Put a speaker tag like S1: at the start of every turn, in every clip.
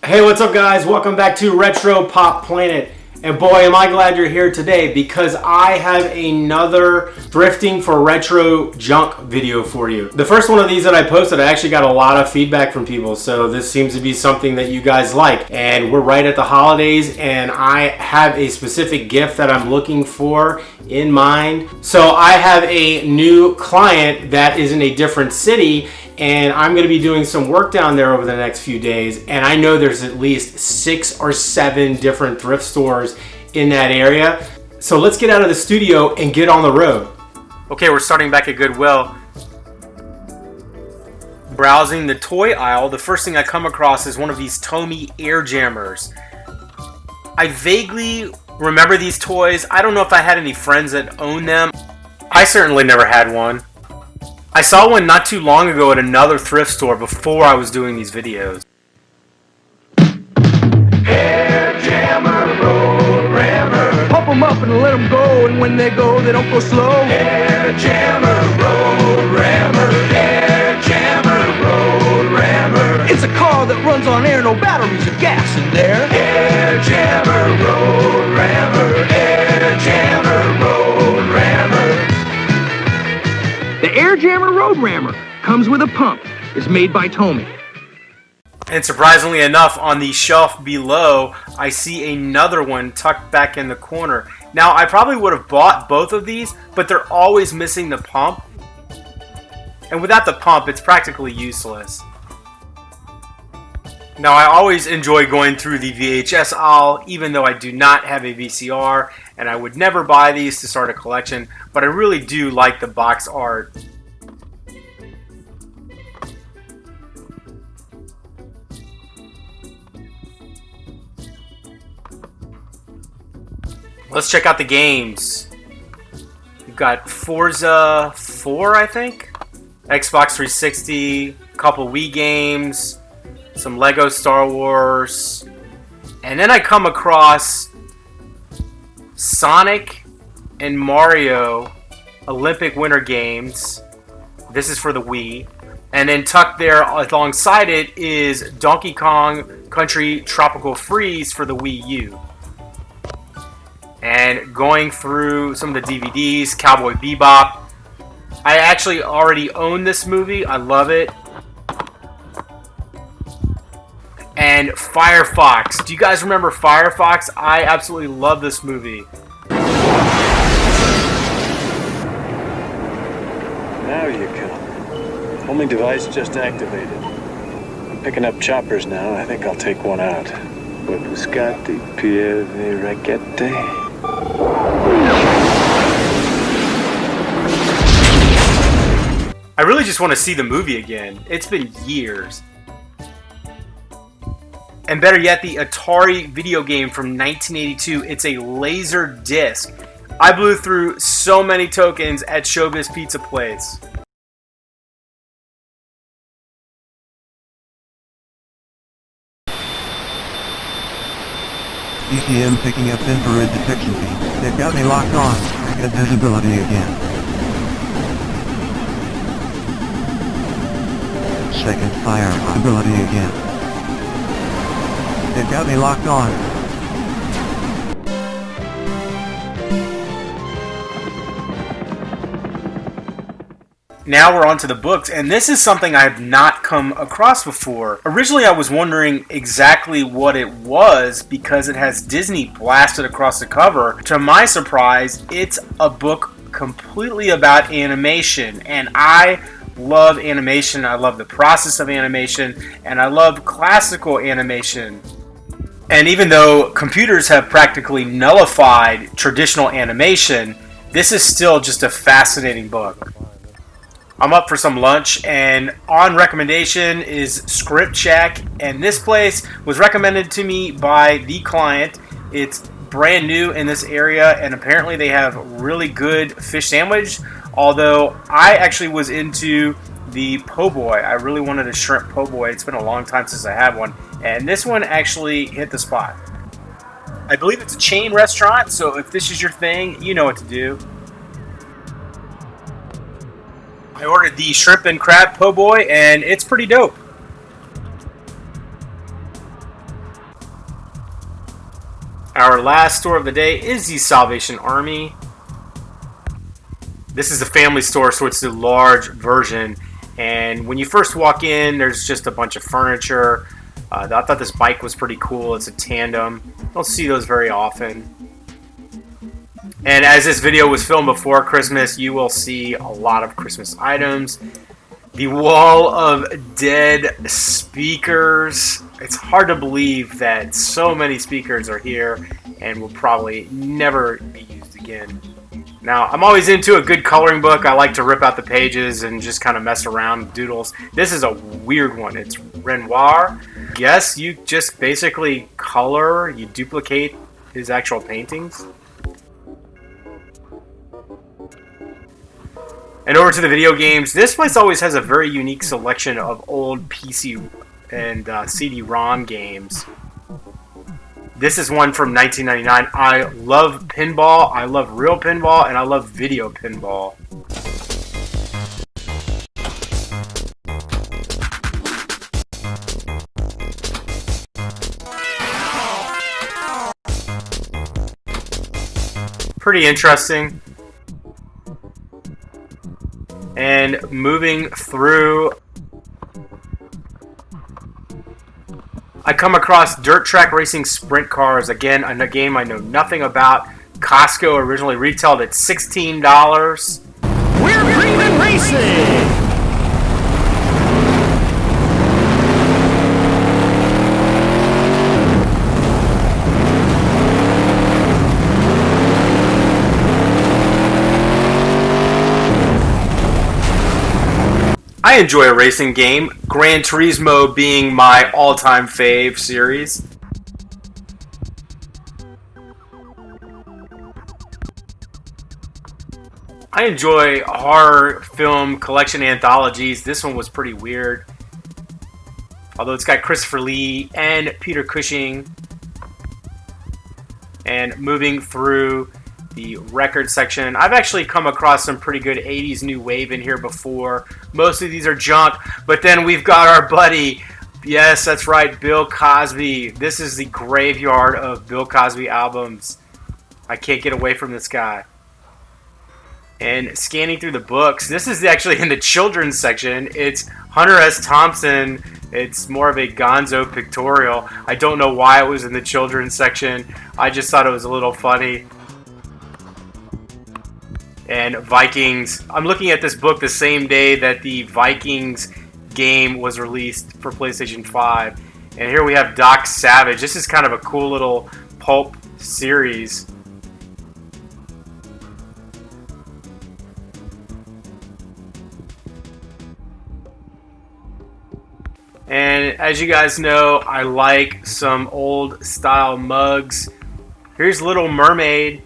S1: Hey, what's up guys? Welcome back to Retro Pop Planet. And boy, am I glad you're here today because I have another thrifting for retro junk video for you. The first one of these that I posted, I actually got a lot of feedback from people, so this seems to be something that you guys like. And we're right at the holidays and I have a specific gift that I'm looking for in mind. So I have a new client that is in a different city and I'm going to be doing some work down there over the next few days, and I know there's at least 6 or 7 different thrift stores in that area. So let's get out of the studio and get on the road. Okay, we're starting back at Goodwill. Browsing the toy aisle, the first thing I come across is one of these Tomy air jammers. I vaguely remember these toys. I don't know if I had any friends that owned them. I certainly never had one. I saw one not too long ago at another thrift store before I was doing these videos.
S2: Air jammer, road rammer. Pump them up and let them go, and when they go, they don't go slow. Air jammer, road rammer. Air jammer, road rammer. It's a car that runs on air, no batteries or gas in there. Air jammer, road rammer. Air jammer, road rammer. The Air Jammer Road Rammer comes with a pump. It's made by Tomy.
S1: And surprisingly enough, on the shelf below, I see another one tucked back in the corner. Now, I probably would have bought both of these, but they're always missing the pump. And without the pump, it's practically useless. Now, I always enjoy going through the VHS aisle, even though I do not have a VCR, and I would never buy these to start a collection, but I really do like the box art. Let's check out the games. We've got Forza 4, I think, Xbox 360, a couple Wii games, some Lego Star Wars, and then I come across Sonic and Mario Olympic Winter Games. This is for the Wii. And then tucked there alongside it is Donkey Kong Country Tropical Freeze for the Wii U. And going through some of the DVDs, Cowboy Bebop. I actually already own this movie. I love it. And Firefox. Do you guys remember Firefox? I absolutely love this movie.
S3: Now you come. Homing device just activated. I'm picking up choppers now. I think I'll take one out. Buscati, pieve, raquete.
S1: I really just want to see the movie again. It's been years. And better yet, the Atari video game from 1982. It's a laser disc. I blew through so many tokens at Showbiz Pizza Place.
S4: ECM picking up infrared detection feed. They've got me locked on. Get visibility again. Second fire ability again. They've got me locked on.
S1: Now we're on to the books, and this is something I have not come across before. Originally, I was wondering exactly what it was because it has Disney blasted across the cover. To my surprise, it's a book completely about animation, and I love animation. I love the process of animation, and I love classical animation. And even though computers have practically nullified traditional animation, this is still just a fascinating book. I'm up for some lunch, and on recommendation is Skrimp Shack, and this place was recommended to me by the client. It's brand new in this area, and apparently they have really good fish sandwich, although I actually was into the po' boy. I really wanted a shrimp po' boy. It's been a long time since I had one, and this one actually hit the spot. I believe it's a chain restaurant, so if this is your thing, you know what to do. I ordered the shrimp and crab po' boy, and it's pretty dope. Our last store of the day is the Salvation Army. This is a family store, so it's the large version. And when you first walk in, there's just a bunch of furniture. I thought this bike was pretty cool. It's a tandem. Don't see those very often. And as this video was filmed before Christmas, you will see a lot of Christmas items. The wall of dead speakers. It's hard to believe that so many speakers are here and will probably never be used again. Now, I'm always into a good coloring book. I like to rip out the pages and just kind of mess around with doodles. This is a weird one. It's Renoir. Yes, you just basically color, you duplicate his actual paintings. And over to the video games. This place always has a very unique selection of old PC and CD-ROM games. This is one from 1999. I love pinball, I love real pinball, and I love video pinball. Pretty interesting. And moving through, I come across dirt track racing sprint cars. Again, a game I know nothing about. Costco originally retailed at $16.
S2: We're Freeman Racing!
S1: I enjoy a racing game, Gran Turismo being my all-time fave series. I enjoy horror film collection anthologies. This one was pretty weird. Although it's got Christopher Lee and Peter Cushing. And moving through the record section, I've actually come across some pretty good 80s new wave in here before. Most of these are junk, but then we've got our buddy, yes, that's right, Bill Cosby. This is the graveyard of Bill Cosby albums. I can't get away from this guy. And scanning through the books, this is actually in the children's section. It's Hunter S. Thompson. It's more of a gonzo pictorial. I don't know why it was in the children's section. I just thought it was a little funny. And Vikings. I'm looking at this book the same day that the Vikings game was released for PlayStation 5. And here we have Doc Savage. This is kind of a cool little pulp series. And as you guys know, I like some old style mugs. Here's Little Mermaid.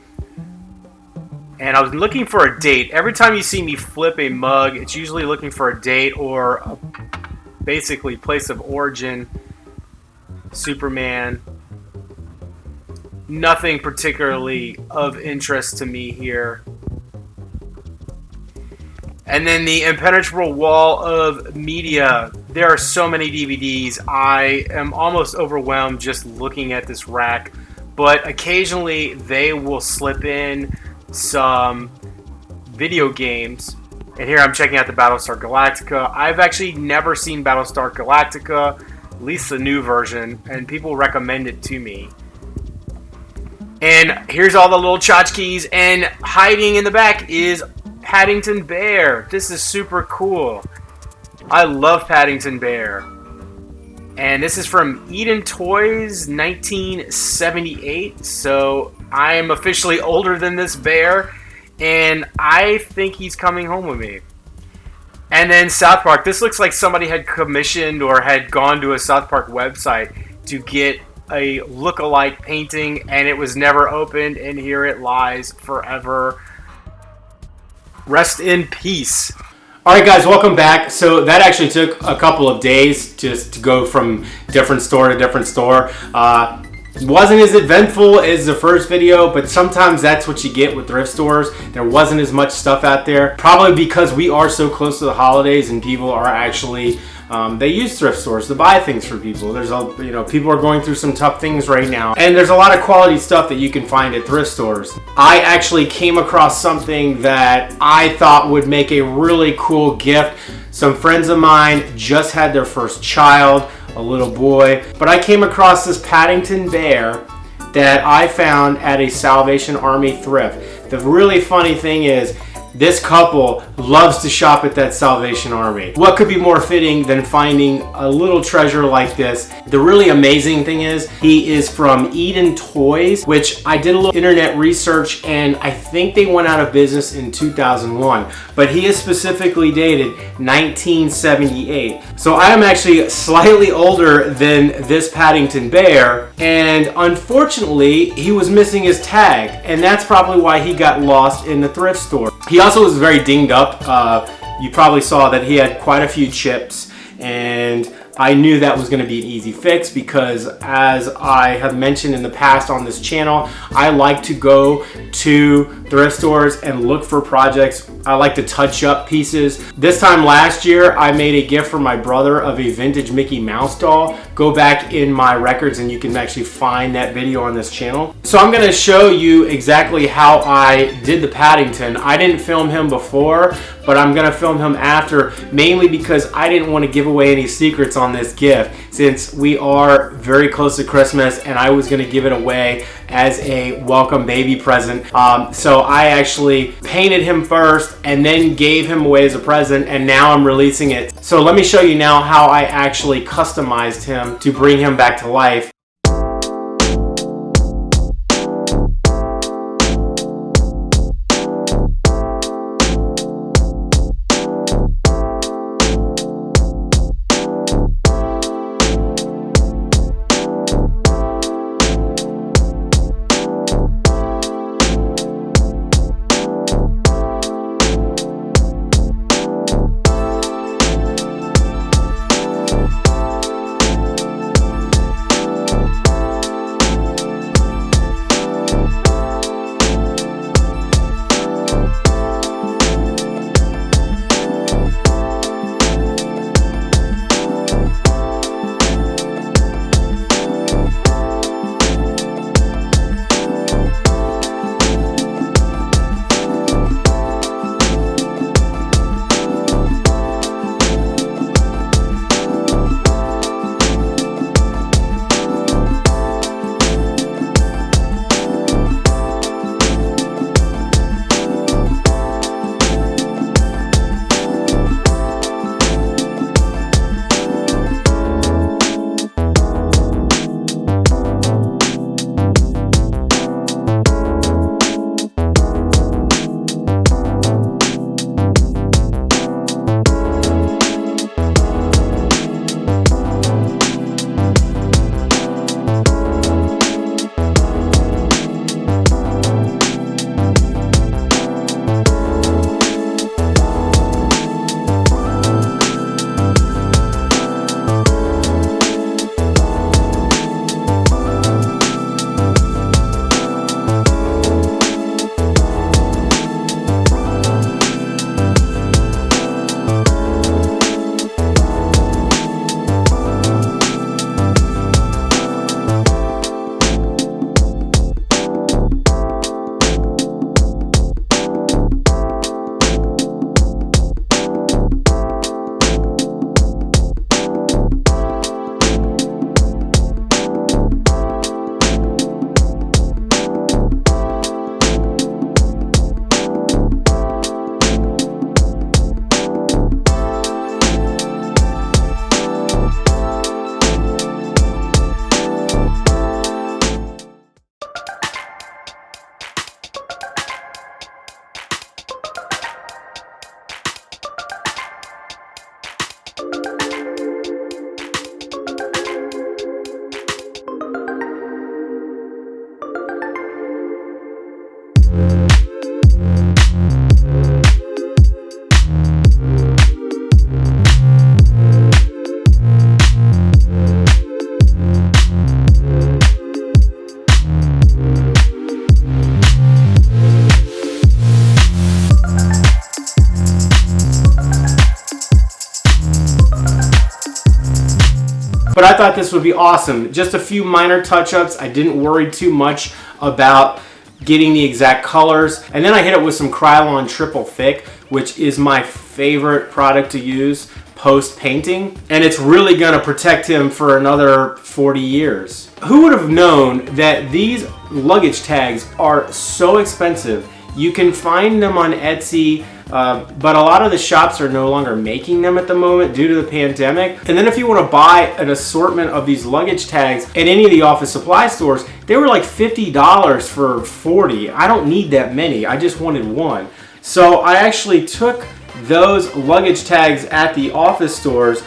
S1: And I was looking for a date. Every time you see me flip a mug, it's usually looking for a date or basically place of origin. Superman. Nothing particularly of interest to me here. And then the impenetrable wall of media. There are so many DVDs. I am almost overwhelmed just looking at this rack. But occasionally they will slip in some video games. And here I'm checking out the Battlestar Galactica. I've actually never seen Battlestar Galactica, at least the new version, and people recommend it to me. And here's all the little tchotchkes, and hiding in the back is Paddington Bear. This is super cool. I love Paddington Bear. And this is from Eden Toys, 1978. So I am officially older than this bear, and I think he's coming home with me. And then South Park. This looks like somebody had commissioned or had gone to a South Park website to get a look-alike painting, and it was never opened, and here it lies forever. Rest in peace. Alright guys, welcome back. So that actually took a couple of days just to go from different store to different store. Wasn't as eventful as the first video, but sometimes that's what you get with thrift stores. There wasn't as much stuff out there. Probably because we are so close to the holidays and people are actually
S5: They use thrift stores to buy things for people. There's people are going through some tough things right now, and there's a lot of quality stuff that you can find at thrift stores. I actually came across something that I thought would make a really cool gift. Some friends of mine just had their first child, a little boy, but I came across this Paddington bear that I found at a Salvation Army thrift. The really funny thing is, this couple loves to shop at that Salvation Army. What could be more fitting than finding a little treasure like this? The really amazing thing is, he is from Eden Toys, which I did a little internet research, and I think they went out of business in 2001. But he is specifically dated 1978. So I am actually slightly older than this Paddington bear, and unfortunately, he was missing his tag, and that's probably why he got lost in the thrift store. He also was very dinged up. You probably saw that he had quite a few chips, and I knew that was going to be an easy fix because, as I have mentioned in the past on this channel, I like to go to thrift stores and look for projects. I like to touch up pieces. This time last year, I made a gift for my brother of a vintage Mickey Mouse doll. Go back in my records and you can actually find that video on this channel. So I'm going to show you exactly how I did the Paddington. I didn't film him before, but I'm going to film him after, mainly because I didn't want to give away any secrets on this gift, since we are very close to Christmas and I was going to give it away as a welcome baby present. So I actually painted him first and then gave him away as a present, and now I'm releasing it. So let me show you now how I actually customized him to bring him back to life. But I thought this would be awesome. Just a few minor touch-ups. I didn't worry too much about getting the exact colors. And then I hit it with some Krylon Triple Thick, which is my favorite product to use post painting, and it's really gonna protect him for another 40 years. Who would have known that these luggage tags are so expensive? You can find them on Etsy, but a lot of the shops are no longer making them at the moment due to the pandemic. And then if you want to buy an assortment of these luggage tags at any of the office supply stores, they were like $50 for 40. I don't need that many, I just wanted one. So I actually took those luggage tags at the office stores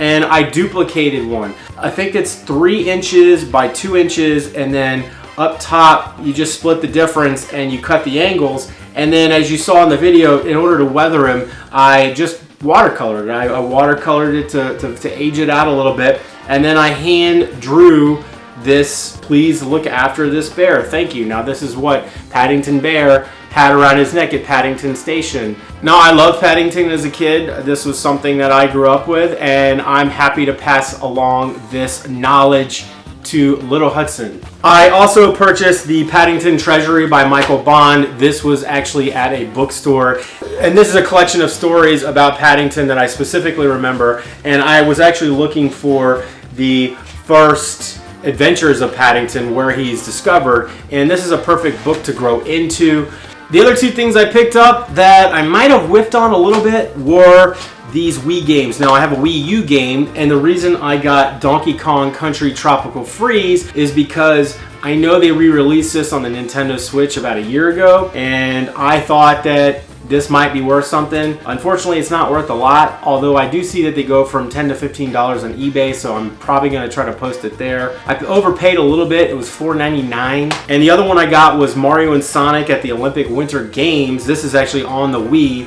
S5: and I duplicated one. I think it's 3 inches by 2 inches, and then up top you just split the difference and you cut the angles. And then, as you saw in the video, in order to weather him, I just watercolored it. I watercolored it to age it out a little bit, and then I hand drew this, "Please look after this bear, thank you." Now this is what Paddington Bear had around his neck at Paddington Station. Now, I loved Paddington as a kid. This was something that I grew up with, and I'm happy to pass along this knowledge to little Hudson. I also purchased the Paddington Treasury by Michael Bond. This was actually at a bookstore, and this is a collection of stories about Paddington that I specifically remember, and I was actually looking for the first adventures of Paddington where he's discovered, and this is a perfect book to grow into. The other 2 things I picked up that I might have whiffed on a little bit were these Wii games. Now, I have a Wii U game, and the reason I got Donkey Kong Country Tropical Freeze is because I know they re-released this on the Nintendo Switch about a year ago, and I thought that this might be worth something. Unfortunately, it's not worth a lot, although I do see that they go from $10 to $15 on eBay, so I'm probably gonna try to post it there. I overpaid a little bit, it was $4.99. And the other one I got was Mario and Sonic at the Olympic Winter Games. This is actually on the Wii.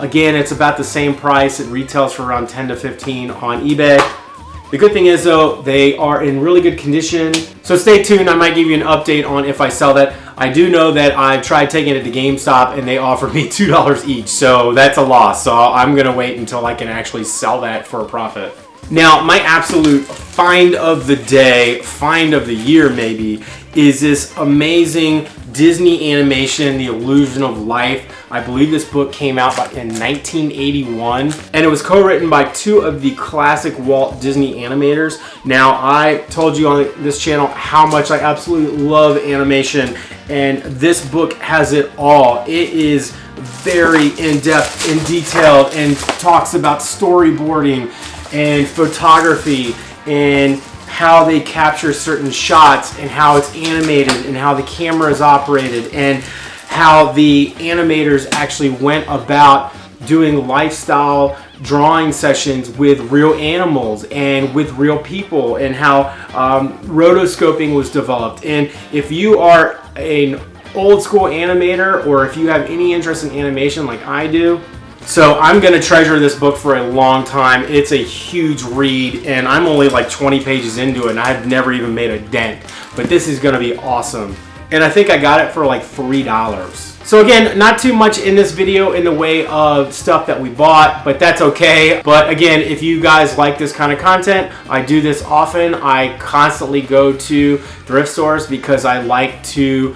S5: Again, it's about the same price. It retails for around $10 to $15 on eBay. The good thing is, though, they are in really good condition. So stay tuned, I might give you an update on if I sell that. I do know that I've tried taking it to GameStop and they offered me $2 each, so that's a loss. So I'm gonna wait until I can actually sell that for a profit. Now, my absolute find of the day, find of the year maybe, is this amazing Disney animation, The Illusion of Life. I believe this book came out in 1981, and it was co-written by 2 of the classic Walt Disney animators. Now, I told you on this channel how much I absolutely love animation, and this book has it all. It is very in-depth and detailed and talks about storyboarding and photography and how they capture certain shots and how it's animated and how the camera is operated and how the animators actually went about doing lifestyle drawing sessions with real animals and with real people, and how rotoscoping was developed. And if you are an old school animator, or if you have any interest in animation like I do, so I'm gonna treasure this book for a long time. It's a huge read, and I'm only like 20 pages into it, and I've never even made a dent. But this is gonna be awesome. And I think I got it for like $3. So again, not too much in this video in the way of stuff that we bought, but that's okay. But again, if you guys like this kind of content, I do this often. I constantly go to thrift stores because I like to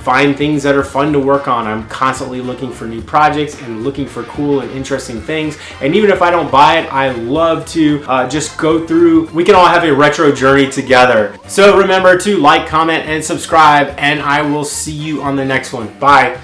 S5: find things that are fun to work on. I'm constantly looking for new projects and looking for cool and interesting things. And even if I don't buy it, I love to just go through. We can all have a retro journey together. So remember to like, comment, and subscribe, and I will see you on the next one. Bye.